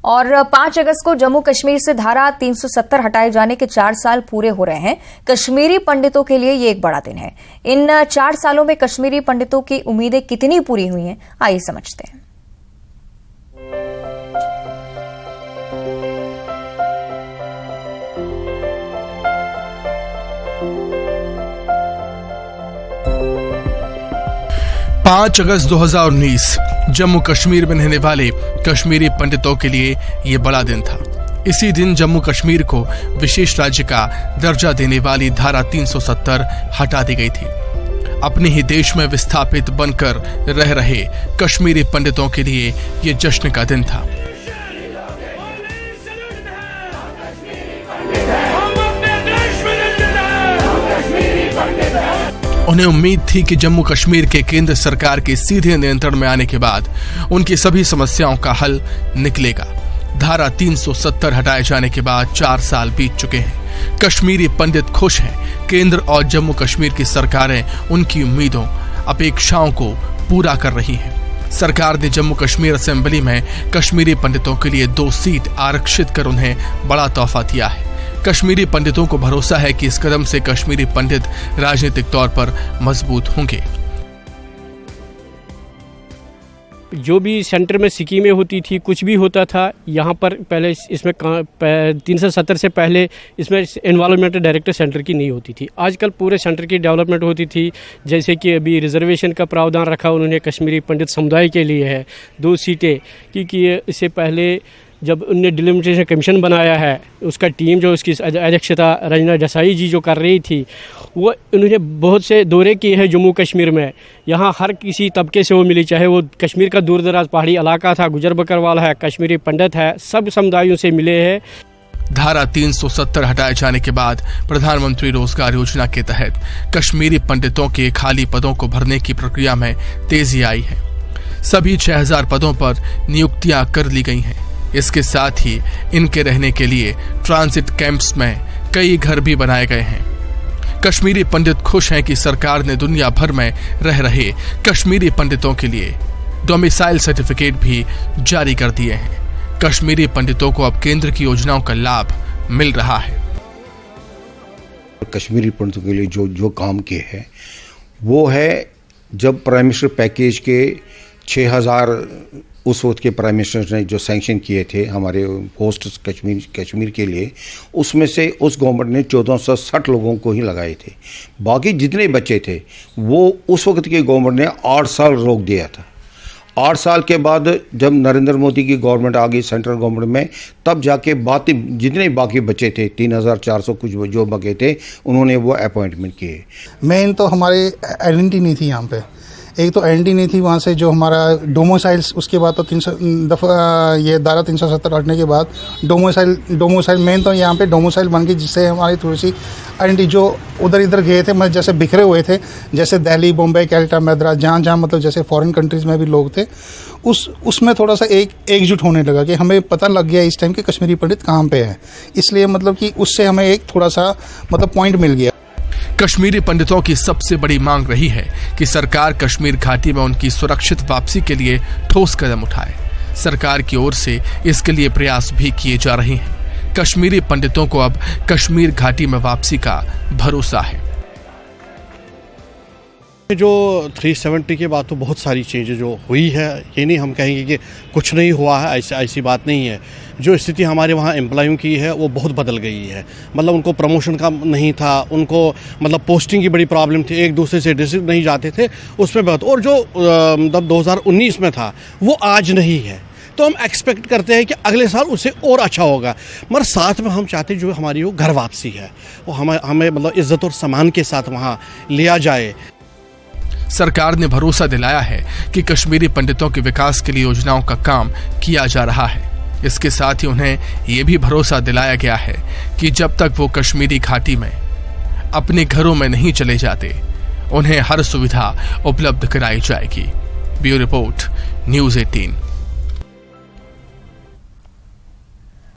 और 5 अगस्त को जम्मू कश्मीर से धारा 370 हटाए जाने के 4 साल पूरे हो रहे हैं। कश्मीरी पंडितों के लिए ये एक बड़ा दिन है। इन 4 सालों में कश्मीरी पंडितों की उम्मीदें कितनी पूरी हुई हैं, आइए समझते हैं। पाँच अगस्त 2019 जम्मू कश्मीर में रहने वाले कश्मीरी पंडितों के लिए ये बड़ा दिन था। इसी दिन जम्मू कश्मीर को विशेष राज्य का दर्जा देने वाली धारा 370 हटा दी गई थी। अपने ही देश में विस्थापित बनकर रह रहे कश्मीरी पंडितों के लिए ये जश्न का दिन था। उन्हें उम्मीद थी कि जम्मू कश्मीर के केंद्र सरकार के सीधे नियंत्रण में आने के बाद उनकी सभी समस्याओं का हल निकलेगा। धारा 370 हटाए जाने के बाद 4 साल बीत चुके हैं। कश्मीरी पंडित खुश हैं। केंद्र और जम्मू कश्मीर की सरकारें उनकी उम्मीदों, अपेक्षाओं को पूरा कर रही हैं। सरकार ने जम्मू कश्मीर असेंबली में कश्मीरी पंडितों के लिए 2 सीट आरक्षित कर उन्हें बड़ा तोहफा दिया है। कश्मीरी पंडितों को भरोसा है कि इस कदम से कश्मीरी पंडित राजनीतिक तौर पर मजबूत होंगे। जो भी सेंटर में स्कीमें होती थी, कुछ भी होता था, यहाँ पर पहले इसमें 370 से पहले इसमें एनवायरमेंटल डायरेक्टर सेंटर की नहीं होती थी। आजकल पूरे सेंटर की डेवलपमेंट होती थी। जैसे कि अभी रिजर्वेशन का प्रावधान रखा उन्होंने कश्मीरी पंडित समुदाय के लिए है 2 सीटें, क्योंकि इससे पहले जब उनने डिलिमिटेशन कमीशन बनाया है, उसका टीम जो उसकी अध्यक्षता रंजना देसाई जी जो कर रही थी, वो उन्होंने बहुत से दौरे किए हैं जम्मू कश्मीर में। यहाँ हर किसी तबके से वो मिली, चाहे वो कश्मीर का दूर दराज पहाड़ी इलाका था, गुजर बकरवाल है, कश्मीरी पंडित है, सब समुदायों से मिले हैं। धारा 370 हटाए जाने के बाद प्रधानमंत्री रोजगार योजना के तहत कश्मीरी पंडितों के खाली पदों को भरने की प्रक्रिया में तेजी आई है। सभी 6000 पदों पर नियुक्तियां कर ली गई हैं। इसके साथ ही इनके रहने के लिए ट्रांजिट कैंप्स में कई घर भी बनाए गए हैं। कश्मीरी पंडित खुश हैं कि सरकार ने दुनिया भर में रह रहे कश्मीरी पंडितों के लिए डोमिसाइल सर्टिफिकेट भी जारी कर दिए हैं। कश्मीरी पंडितों को अब केंद्र की योजनाओं का लाभ मिल रहा है। कश्मीरी पंडितों के लिए जो काम किए हैं वो है, जब प्राइम मिनिस्टर पैकेज के 6000 उस वक्त के प्राइम मिनिस्टर ने जो सैंक्शन किए थे हमारे पोस्ट कश्मीर के लिए, उसमें से उस गवर्नमेंट ने 1460 लोगों को ही लगाए थे। बाकी जितने बच्चे थे वो उस वक्त की गवर्नमेंट ने 8 साल रोक दिया था। 8 साल के बाद जब नरेंद्र मोदी की गवर्नमेंट आ गई सेंट्रल गवर्नमेंट में, तब जाके जितने बाकी बचे थे 3400 कुछ जो बचे थे, उन्होंने वो अपॉइंटमेंट किए। मेन तो हमारे आइडेंटिटी नहीं थी यहाँ पे। एक तो आइडेंटिटी नहीं थी वहाँ से, जो हमारा डोमोसाइल्स, उसके बाद तो 300 ये धारा 370 हटने के बाद डोमोसाइल मेन तो यहाँ पे डोमोसाइल बन गई, जिससे हमारी थोड़ी सी आइडेंटिटी जो उधर इधर गए थे, मतलब जैसे बिखरे हुए थे, जैसे दिल्ली, बॉम्बे, कैलकाटा, मद्रास, जहाँ मतलब जैसे फॉरेन कंट्रीज़ में भी लोग थे, उसमें थोड़ा सा एकजुट होने लगा कि हमें पता लग गया इस टाइम कि कश्मीरी पंडित कहाँ पे है। इसलिए मतलब कि उससे हमें एक थोड़ा सा मतलब पॉइंट मिल गया। कश्मीरी पंडितों की सबसे बड़ी मांग रही है कि सरकार कश्मीर घाटी में उनकी सुरक्षित वापसी के लिए ठोस कदम उठाए। सरकार की ओर से इसके लिए प्रयास भी किए जा रहे हैं। कश्मीरी पंडितों को अब कश्मीर घाटी में वापसी का भरोसा है। जो 370 के बाद तो बहुत सारी चीज़ें जो हुई है, ये नहीं हम कहेंगे कि कुछ नहीं हुआ है, ऐसी बात नहीं है। जो स्थिति हमारे वहाँ एम्प्लॉयों की है वो बहुत बदल गई है। मतलब उनको प्रमोशन का नहीं था, उनको मतलब पोस्टिंग की बड़ी प्रॉब्लम थी, एक दूसरे से डिस्ट्रिक्ट नहीं जाते थे, उसमें बहुत, और जो मतलब 2019 में था वो आज नहीं है। तो हम एक्सपेक्ट करते हैं कि अगले साल उससे और अच्छा होगा, मगर साथ में हम चाहते जो हमारी वो घर वापसी है वो हमें मतलब इज्जत और सम्मान के साथ वहाँ लिया जाए। सरकार ने भरोसा दिलाया है कि कश्मीरी पंडितों के विकास के लिए योजनाओं का काम किया जा रहा है। इसके साथ ही उन्हें ये भी भरोसा दिलाया गया है कि जब तक वो कश्मीरी घाटी में अपने घरों में नहीं चले जाते, उन्हें हर सुविधा उपलब्ध कराई जाएगी। Bureau report, news 18।